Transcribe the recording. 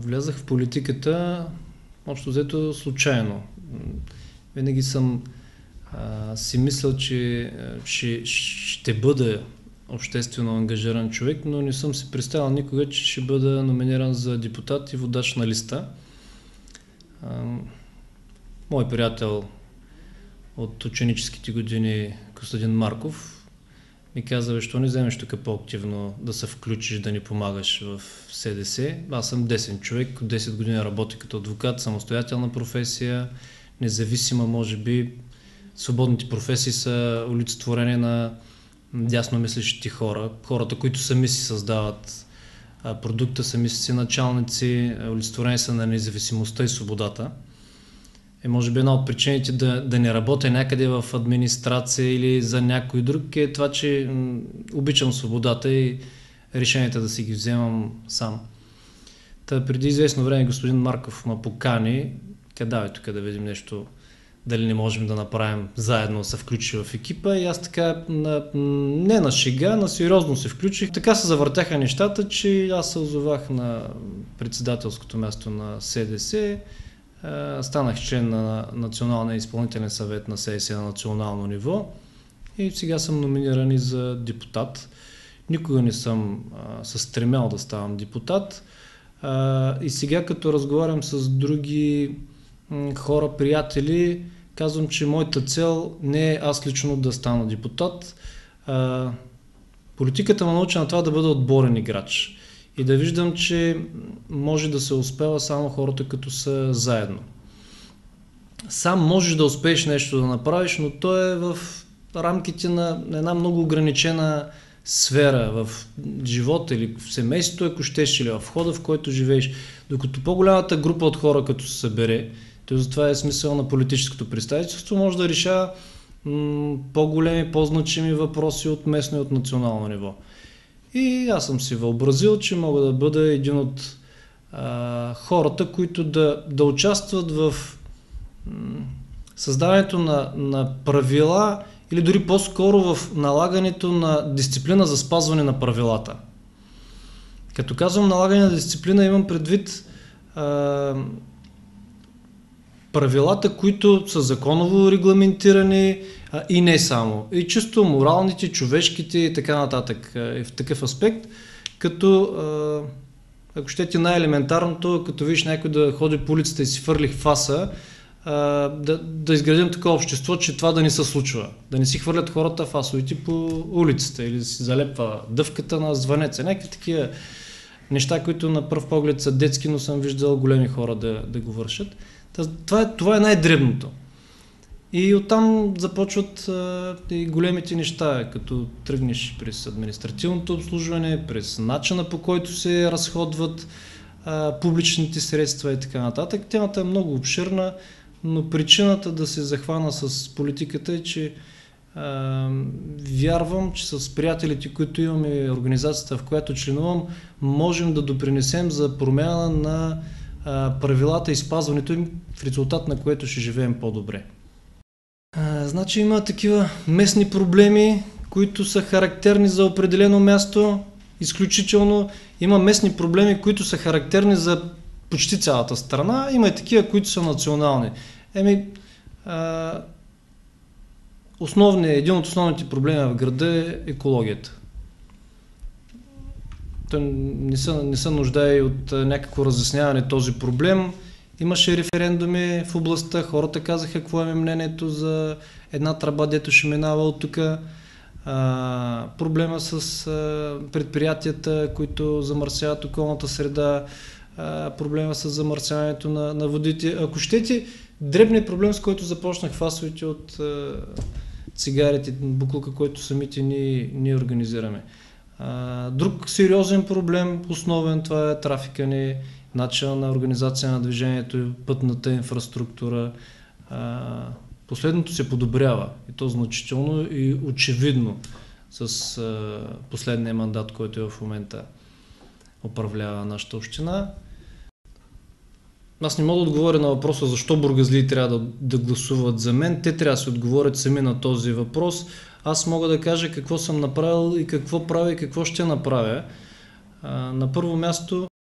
Влязах в политиката общо взето случайно. Винаги съм си мислил, че ще бъда обществено ангажиран човек, но не съм си представил никога, че ще бъда номиниран за депутат и водач на листа. Мой приятел от ученическите години Костадин Марков ми каза: защо не вземеш тук по-активно да се включиш, да ни помагаш в СДС. Аз съм десен човек, от 10 години работя като адвокат, самостоятелна професия, независима, може би. Свободните професии са олицетворение на дясно мислещите хора, хората, които сами си създават продукта, сами си началници, олицетворение са на независимостта и свободата. Може би една от причините да не работя някъде в администрация или за някой друг е това, че обичам свободата и решенията да си ги вземам сам. Преди известно време господин Марков ме покани: давай тук да видим нещо, дали не можем да направим заедно, се включи в екипа, и аз така не на шега, на сериозно се включих. Така се завъртяха нещата, че аз се озовах на председателското място на СДС. Станах член на Националния изпълнителен съвет на СДС на национално ниво и сега съм номиниран и за депутат. Никога не съм се стремял да ставам депутат, и сега като разговарям с други хора, приятели, казвам, че моята цел не е аз лично да стана депутат. Политиката ме научи на това да бъда отборен играч и да виждам, че може да се успева само хората като са заедно. Сам можеш да успееш нещо да направиш, но то е в рамките на една много ограничена сфера в живота или в семейството, ако щеш, или в хода, в който живееш. Докато по-голямата група от хора, като се събере, това е смисъл на политическото представителство, може да решава по-големи, по-значими въпроси от местно и от национално ниво. И аз съм си въобразил, че мога да бъда един от хората, които да участват в създаването на правила или дори по-скоро в налагането на дисциплина за спазване на правилата. Като казвам налагане на дисциплина, имам предвид правилата, които са законово регламентирани и не само. И чисто моралните, човешките и така нататък. В такъв аспект, като ако щете най-елементарното, като видиш някой да ходи по улицата и си фърли фаса, да изградим такова общество, че това да не се случва. Да не си хвърлят хората фасовите по улицата или да си залепва дъвката на звънеца. Някакви такива неща, които на пръв поглед са детски, но съм виждал големи хора да го вършат. Това е най-дребното. И оттам започват и големите неща, като тръгнеш през административното обслужване, през начина, по който се разходват публичните средства и така нататък. Темата е много обширна, но причината да се захвана с политиката е, че вярвам, че с приятелите, които имаме, организацията, в която членувам, можем да допринесем за промяна на правилата и спазването им, в резултат на което ще живеем по-добре. Значи има такива местни проблеми, които са характерни за определено място, изключително. Има местни проблеми, които са характерни за почти цялата страна, има и такива, които са национални. Един от основните проблеми в града е екологията. Той не се нуждае от някакво разясняване този проблем. Имаше референдуми в областта, хората казаха какво е мнението за една тръба, дето ще минава от тук. Проблема с предприятията, които замърсяват околната среда, проблема с замърсяването на водите. Ако щете, дребният проблем, с който започнах фасовете от цигарите, буклука, който самите ние организираме. Друг сериозен проблем, основен, това е трафика ни, начина на организация на движението, пътната инфраструктура. Последното се подобрява, и то значително и очевидно с последния мандат, който в момента управлява нашата община. Аз не мога да отговоря на въпроса защо бургазлии трябва да гласуват за мен. Те трябва да се отговорят сами на този въпрос. Аз мога да кажа какво съм направил и какво правя и какво ще направя. На първо място